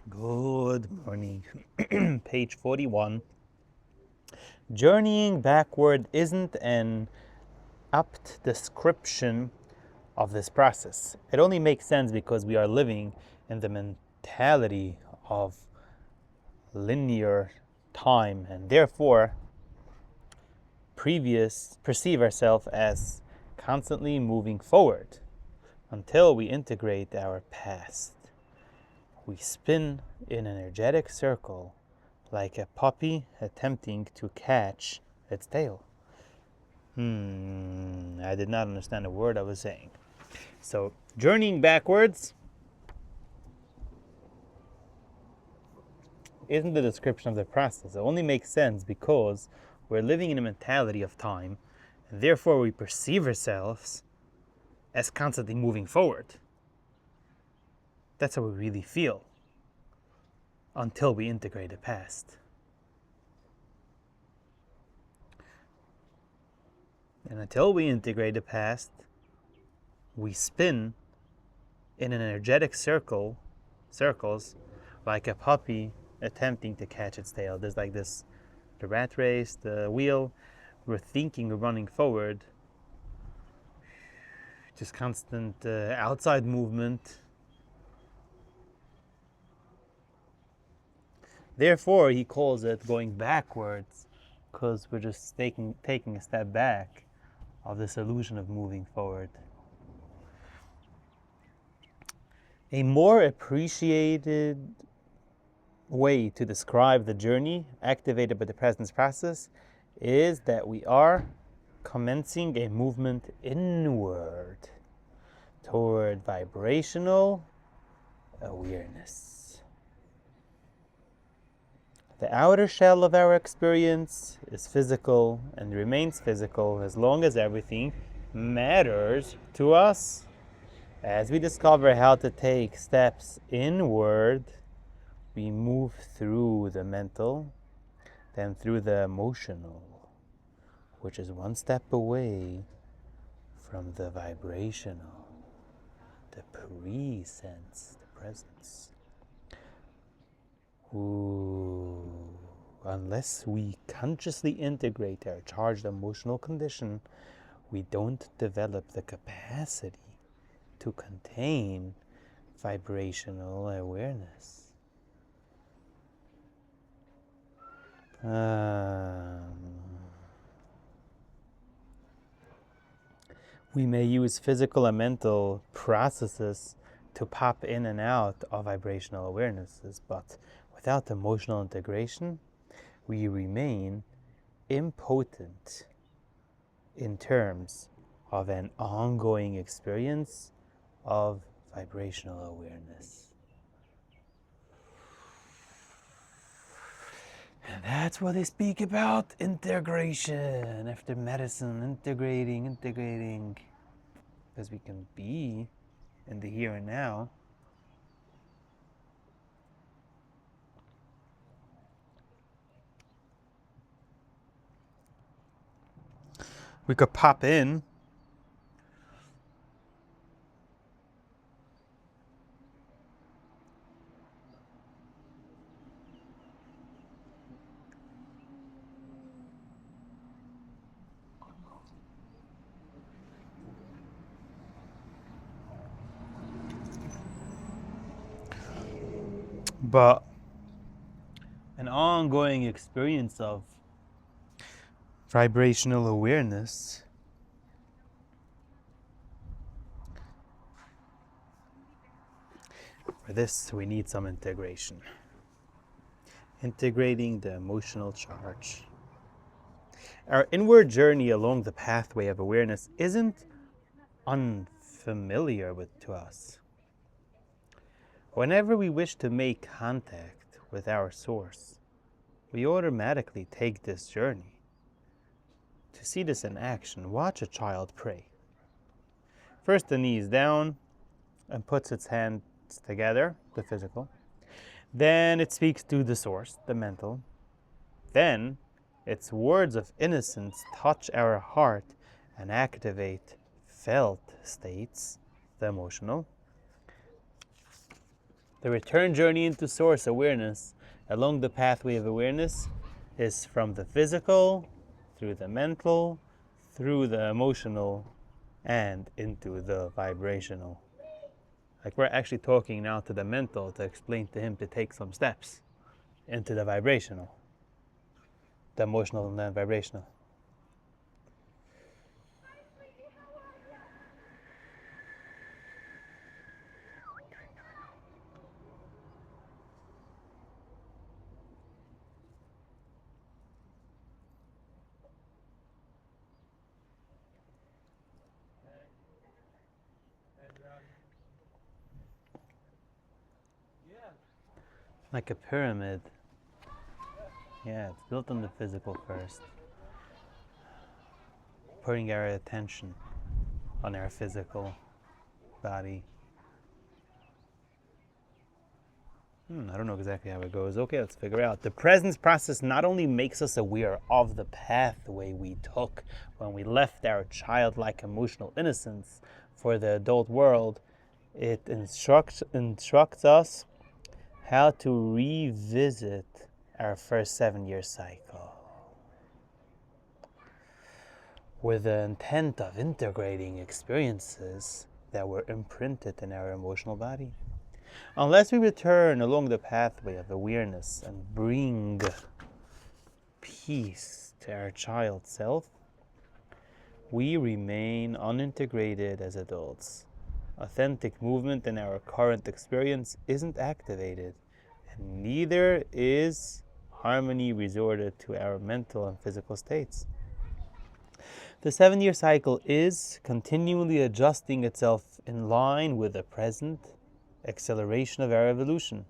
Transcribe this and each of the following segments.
Good morning. Page 41. Journeying backward isn't an apt description of this process. It only makes sense because we are living in the mentality of linear time and therefore perceive ourselves as constantly moving forward until we integrate our past. We spin in an energetic circle like a puppy attempting to catch its tail. I did not understand a word I was saying. So, journeying backwards isn't the description of the process. It only makes sense because we're living in a mentality of time, and therefore we perceive ourselves as constantly moving forward. That's how we really feel until we integrate the past. And until we integrate the past, we spin in an energetic circles like a puppy attempting to catch its tail. There's like this, the rat race, the wheel. We're thinking we're running forward, just constant outside movement. Therefore, he calls it going backwards, because we're just taking a step back of this illusion of moving forward. A more appreciated way to describe the journey activated by the presence process is that we are commencing a movement inward toward vibrational awareness. The outer shell of our experience is physical and remains physical as long as everything matters to us. As we discover how to take steps inward, we move through the mental, then through the emotional, which is one step away from the vibrational, the presence, the presence. Unless we consciously integrate our charged emotional condition, we don't develop the capacity to contain vibrational awareness. We may use physical and mental processes to pop in and out of vibrational awarenesses, but without emotional integration, we remain impotent in terms of an ongoing experience of vibrational awareness. And that's what they speak about, integration. After medicine, integrating, because we can be in the here and now. We could pop in but an ongoing experience of vibrational awareness for this we need some integration. Integrating the emotional charge. Our inward journey along the pathway of awareness isn't unfamiliar to us. Whenever we wish to make contact with our source, we automatically take this journey. To see this in action, watch a child pray. First, the knees down and puts its hands together, the physical. Then it speaks to the source, the mental. Then its words of innocence touch our heart and activate felt states, the emotional. The return journey into source awareness along the pathway of awareness is from the physical, through the mental, through the emotional, and into the vibrational. Like we're actually talking now to the mental to explain to him to take some steps into the vibrational, the emotional and the vibrational. Like a pyramid. Yeah, it's built on the physical first. Putting our attention on our physical body. I don't know exactly how it goes. Okay, let's figure it out. The presence process not only makes us aware of the pathway we took when we left our childlike emotional innocence for the adult world, it instructs us how to revisit our first 7-year cycle with the intent of integrating experiences that were imprinted in our emotional body. Unless we return along the pathway of awareness and bring peace to our child self, we remain unintegrated as adults. Authentic movement in our current experience isn't activated, and neither is harmony resorted to our mental and physical states. The 7-year cycle is continually adjusting itself in line with the present acceleration of our evolution.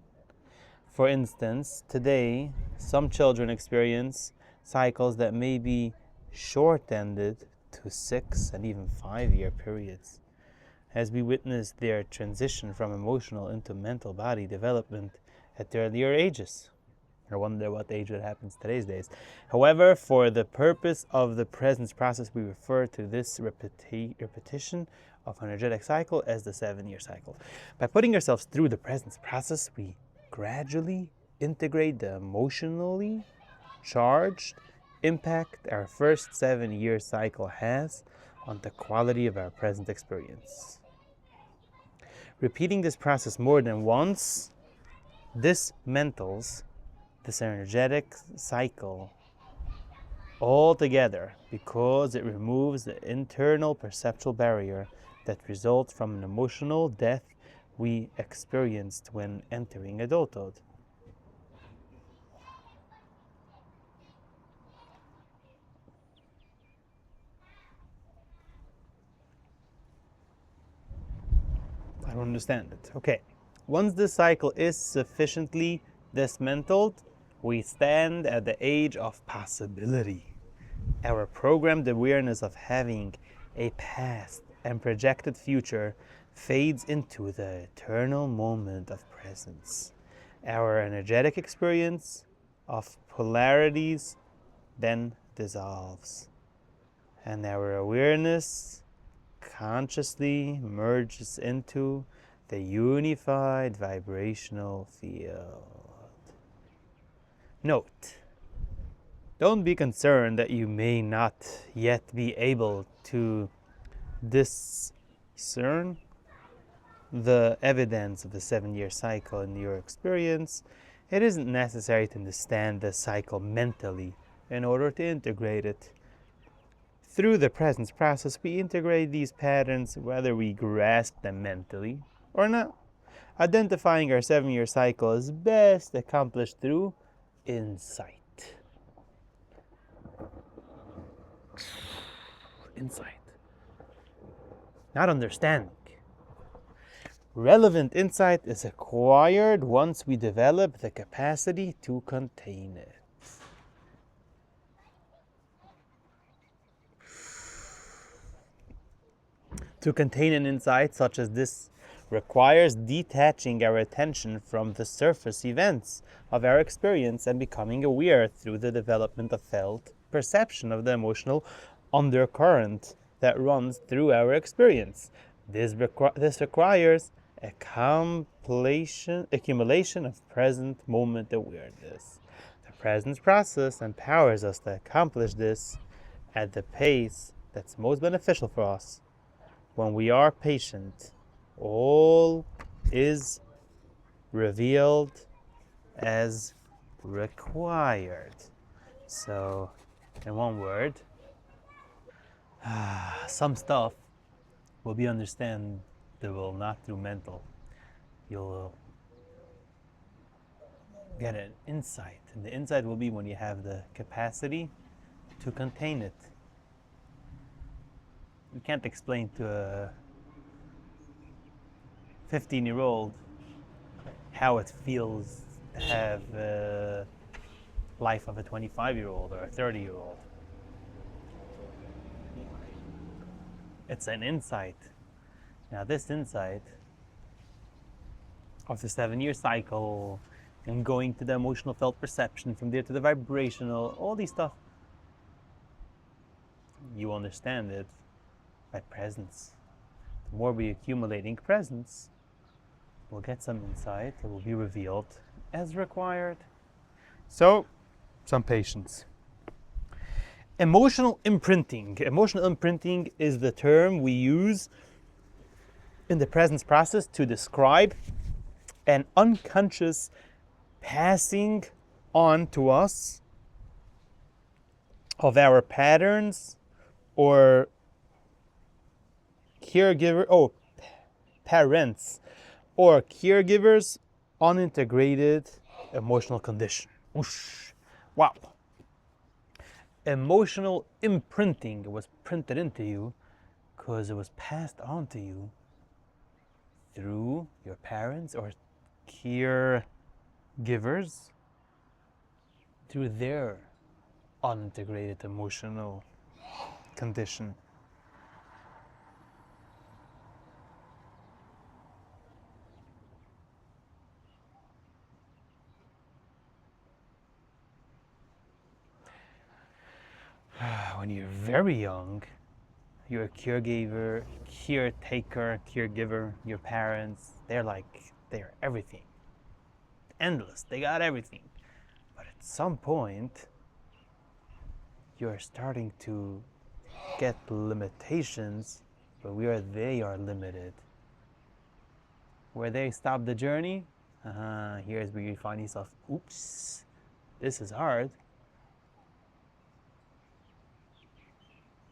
For instance, today, some children experience cycles that may be short-ended to 6 and even 5-year periods. As we witness their transition from emotional into mental body development at earlier ages. I wonder what age it happens today's days. However, for the purpose of the presence process, we refer to this repetition of energetic cycle as the 7-year cycle. By putting ourselves through the presence process, we gradually integrate the emotionally charged impact our first 7-year cycle has on the quality of our present experience. Repeating this process more than once dismantles this energetic cycle altogether because it removes the internal perceptual barrier that results from an emotional death we experienced when entering adulthood. I don't understand it. Okay. Once this cycle is sufficiently dismantled, we stand at the age of possibility. Our programmed awareness of having a past and projected future fades into the eternal moment of presence. Our energetic experience of polarities then dissolves, and our awareness consciously merges into the unified vibrational field. Note, don't be concerned that you may not yet be able to discern the evidence of the 7-year cycle in your experience. It isn't necessary to understand the cycle mentally in order to integrate it. Through the presence process, we integrate these patterns whether we grasp them mentally or not. Identifying our 7-year cycle is best accomplished through insight. Insight. Not understanding. Relevant insight is acquired once we develop the capacity to contain it. To contain an insight such as this requires detaching our attention from the surface events of our experience and becoming aware through the development of felt perception of the emotional undercurrent that runs through our experience. This requires accumulation of present moment awareness. The presence process empowers us to accomplish this at the pace that's most beneficial for us. When we are patient, all is revealed as required. So, in one word, some stuff will be understandable not through mental. You'll get an insight, and the insight will be when you have the capacity to contain it. You can't explain to a 15-year-old how it feels to have a life of a 25-year-old or a 30-year-old. It's an insight. Now this insight of the 7-year cycle and going to the emotional felt perception, from there to the vibrational, all these stuff, you understand it by presence. The more we accumulating presence, we'll get some insight, it will be revealed as required. So, some patience. Emotional imprinting. Emotional imprinting is the term we use in the presence process to describe an unconscious passing on to us of our patterns or parents or caregivers' unintegrated emotional condition. Oosh. Wow. Emotional imprinting was printed into you because it was passed on to you through your parents or caregivers, through their unintegrated emotional condition. When you're very young, you're a caretaker, your parents, they're everything. Endless, they got everything. But at some point, you're starting to get limitations, but they are limited. Where they stop the journey, here's where you find yourself, oops, this is hard.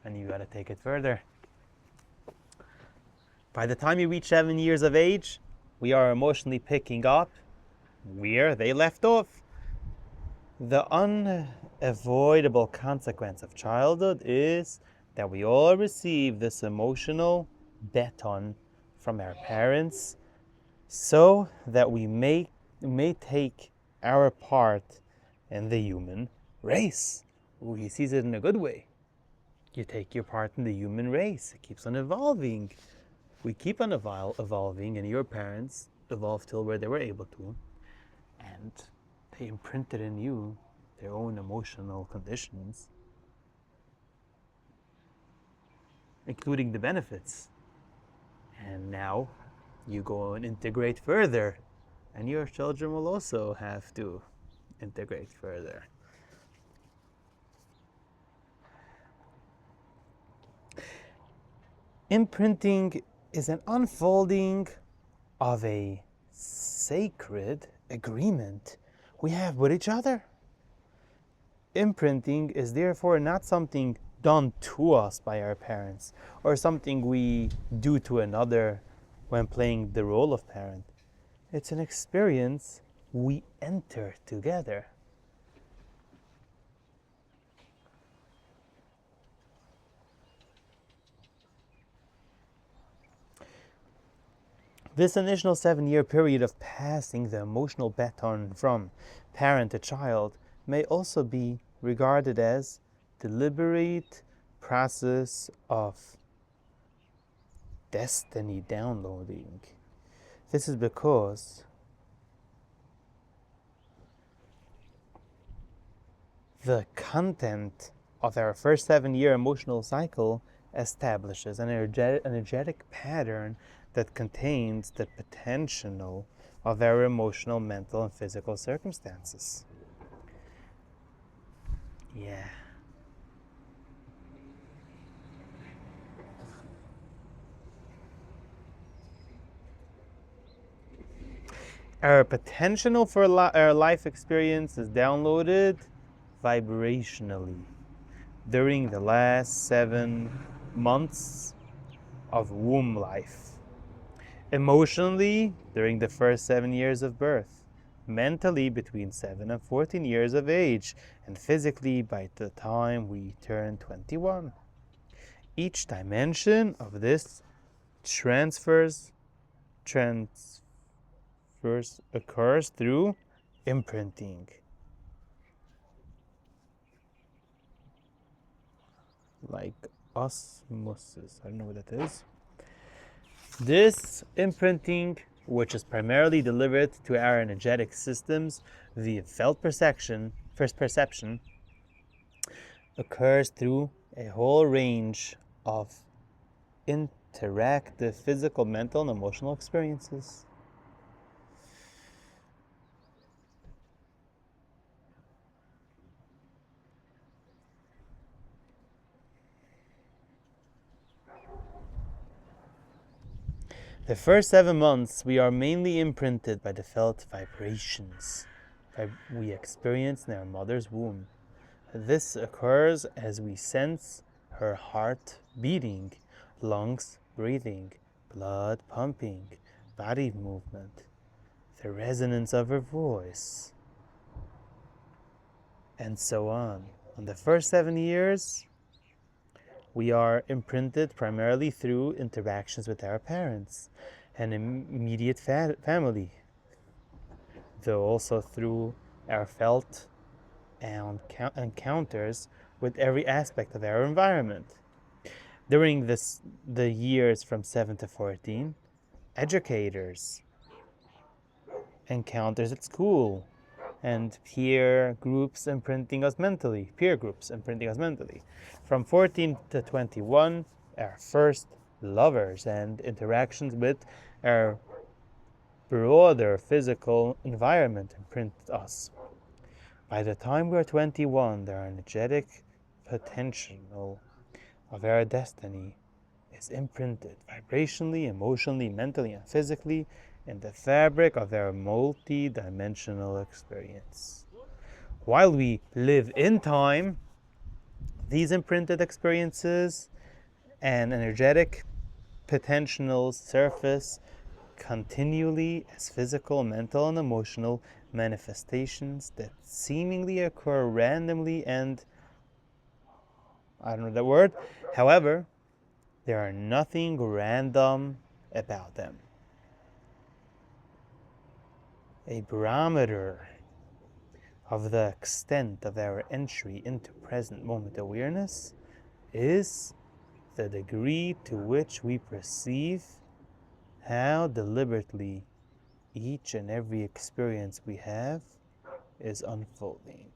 And you gotta take it further. By the time you reach 7 years of age, we are emotionally picking up where they left off. The unavoidable consequence of childhood is that we all receive this emotional baton from our parents so that we may take our part in the human race. Ooh, he sees it in a good way. You take your part in the human race. It keeps on evolving. We keep on evolving, and your parents evolved till where they were able to. And they imprinted in you their own emotional conditions, including the benefits. And now you go and integrate further, and your children will also have to integrate further. Imprinting is an unfolding of a sacred agreement we have with each other. Imprinting is therefore not something done to us by our parents or something we do to another when playing the role of parent. It's an experience we enter together. This initial 7-year period of passing the emotional baton from parent to child may also be regarded as the deliberate process of destiny downloading. This is because the content of our first 7-year emotional cycle establishes an energetic pattern that contains the potential of our emotional, mental, and physical circumstances. Yeah. Our potential for our life experience is downloaded vibrationally during the last 7 months of womb life, emotionally during the first 7 years of birth, mentally between 7 and 14 years of age, and physically by the time we turn 21. Each dimension of this transfers occurs through imprinting. Like osmosis. I don't know what that is. This imprinting, which is primarily delivered to our energetic systems via felt perception, occurs through a whole range of interactive physical, mental, and emotional experiences. The first 7 months, we are mainly imprinted by the felt vibrations we experience in our mother's womb. This occurs as we sense her heart beating, lungs breathing, blood pumping, body movement, the resonance of her voice, and so on. In the first 7 years, we are imprinted primarily through interactions with our parents and immediate family, though also through our felt and encounters with every aspect of our environment. During the years from 7 to 14, educators, encounters at school, and peer groups imprinting us mentally. From 14 to 21, our first lovers and interactions with our broader physical environment imprint us. By the time we are 21, the energetic potential of our destiny is imprinted vibrationally, emotionally, mentally, and physically in the fabric of our multi-dimensional experience. While we live in time, these imprinted experiences and energetic potentials surface continually as physical, mental, and emotional manifestations that seemingly occur randomly and, I don't know that word, however, there are nothing random about them. A barometer of the extent of our entry into present moment awareness is the degree to which we perceive how deliberately each and every experience we have is unfolding.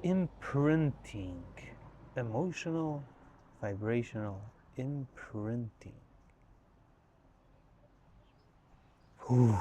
Imprinting, emotional, vibrational imprinting. Whew.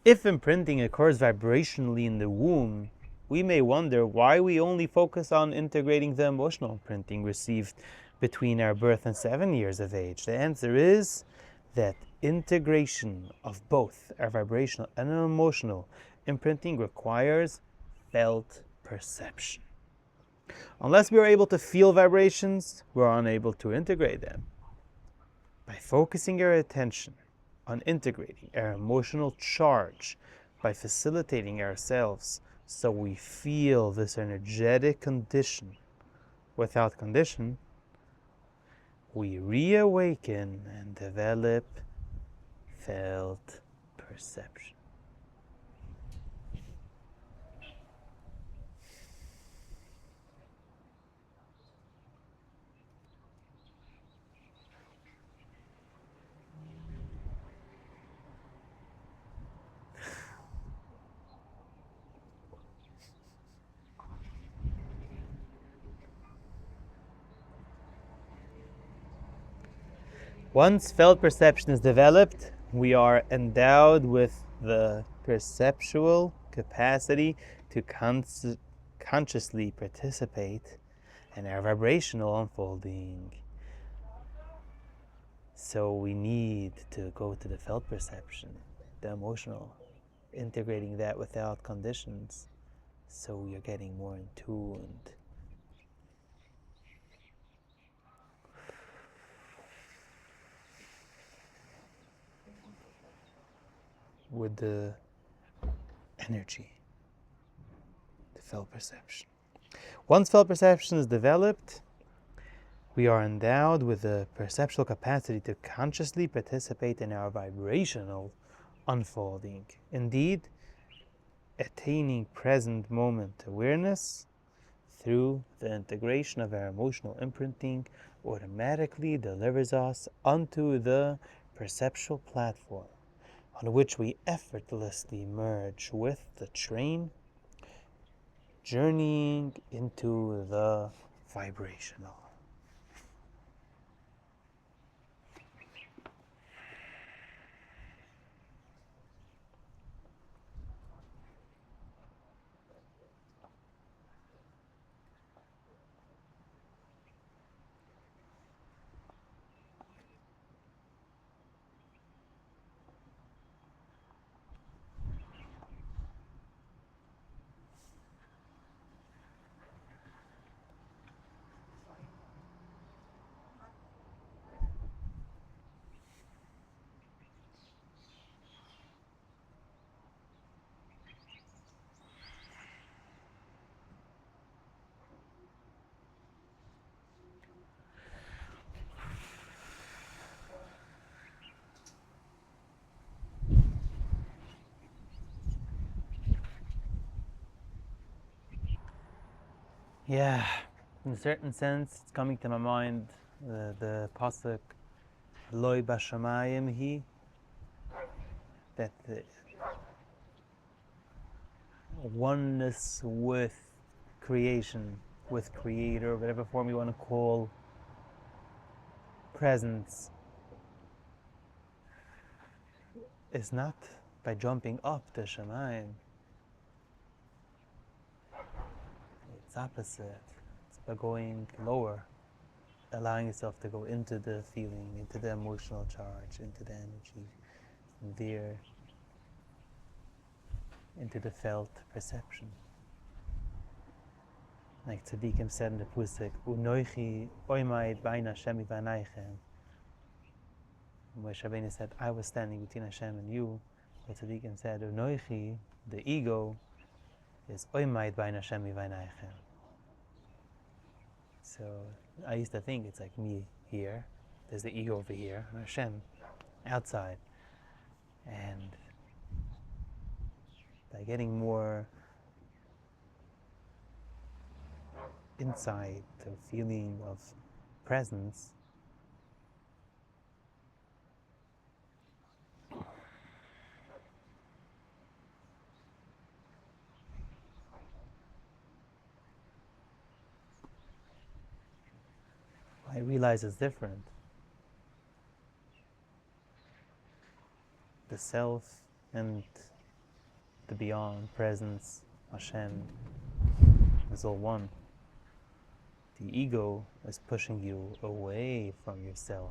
If imprinting occurs vibrationally in the womb, we may wonder why we only focus on integrating the emotional imprinting received between our birth and 7 years of age. The answer is that integration of both our vibrational and emotional imprinting requires felt perception. Unless we are able to feel vibrations, we're unable to integrate them. By focusing our attention on integrating our emotional charge, by facilitating ourselves so we feel this energetic condition without condition, we reawaken and develop felt perception. Once felt perception is developed, we are endowed with the perceptual capacity to consciously participate in our vibrational unfolding. So we need to go to the felt perception, the emotional, integrating that without conditions, so we are getting more in tune with the energy, the felt perception. Once felt perception is developed, we are endowed with the perceptual capacity to consciously participate in our vibrational unfolding. Indeed, attaining present moment awareness through the integration of our emotional imprinting automatically delivers us onto the perceptual platform on which we effortlessly merge with the train, journeying into the vibrational. Yeah, in a certain sense, it's coming to my mind the pasuk "Loi bashamayim hi," that the oneness with creation, with Creator, whatever form you want to call presence, is not by jumping up the Shemayim. It's opposite. It's by going lower, allowing yourself to go into the feeling, into the emotional charge, into the energy, there, into the felt perception. Like Tzaddikim said in the Pusik, Unoichi oimaid bain Hashem v'anaichem. Moshe Rabbeinu said, I was standing between Hashem and you. But Tzaddikim said, Unoichi, the ego, is oimaid bain Hashem v'anaichem. So I used to think it's like me here, there's the ego over here, and Hashem outside. And by getting more insight, the feeling of presence, I realize it's different. The self and the beyond, presence, Hashem, is all one. The ego is pushing you away from yourself.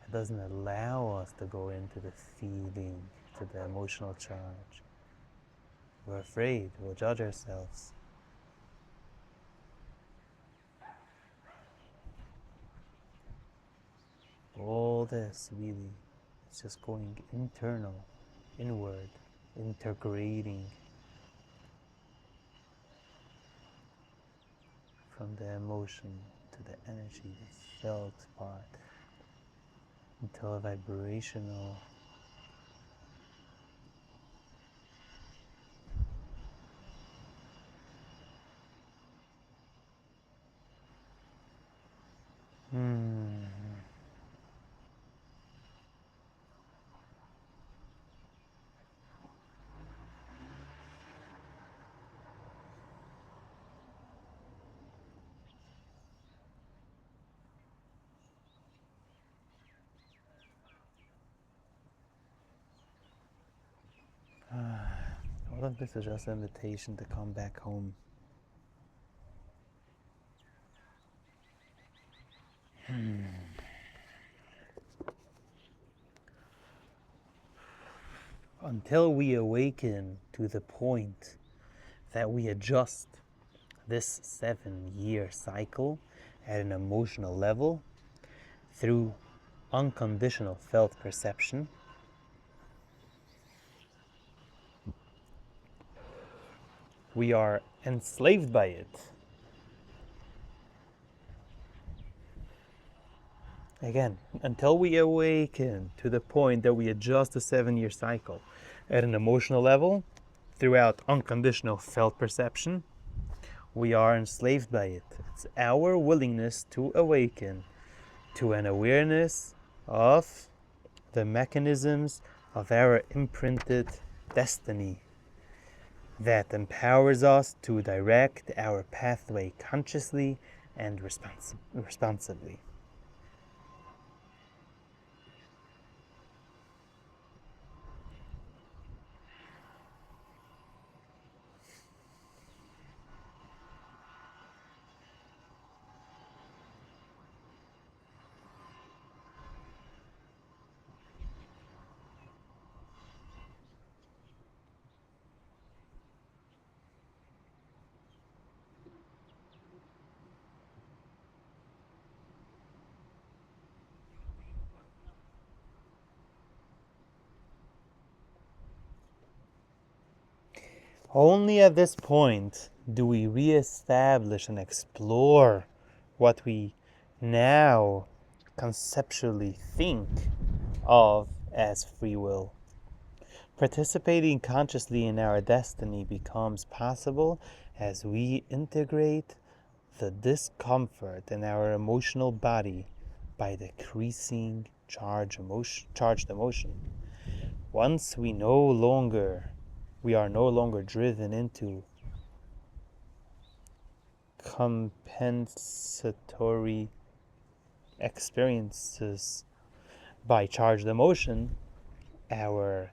It doesn't allow us to go into the feeling, to the emotional charge. We're afraid, we'll judge ourselves. All this really is just going internal, inward, integrating from the emotion to the energy, the felt part, until a vibrational all of this is just an invitation to come back home. Until we awaken to the point that we adjust this 7-year cycle at an emotional level through unconditional felt perception, we are enslaved by it. Again, until we awaken to the point that we adjust the 7-year cycle at an emotional level throughout unconditional felt perception, we are enslaved by it. It's our willingness to awaken to an awareness of the mechanisms of our imprinted destiny that empowers us to direct our pathway consciously and responsibly. Only at this point do we reestablish and explore what we now conceptually think of as free will. Participating consciously in our destiny becomes possible as we integrate the discomfort in our emotional body by decreasing charged emotion. Once we are no longer driven into compensatory experiences by charged emotion, our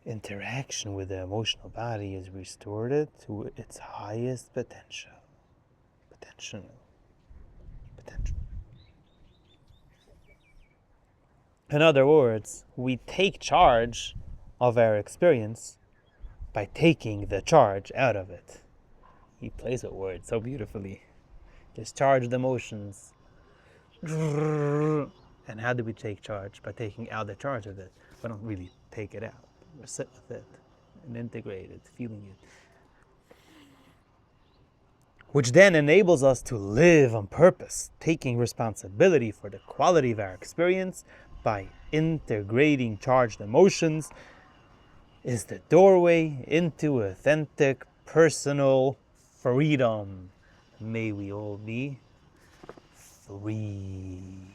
interaction with the emotional body is restored to its highest potential. In other words, we take charge of our experience by taking the charge out of it. He plays with words so beautifully. Discharged emotions. And how do we take charge? By taking out the charge of it. We don't really take it out. We sit with it and integrate it, feeling it. Which then enables us to live on purpose, taking responsibility for the quality of our experience by integrating charged emotions is the doorway into authentic personal freedom. May we all be free.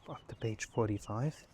Up to page 45.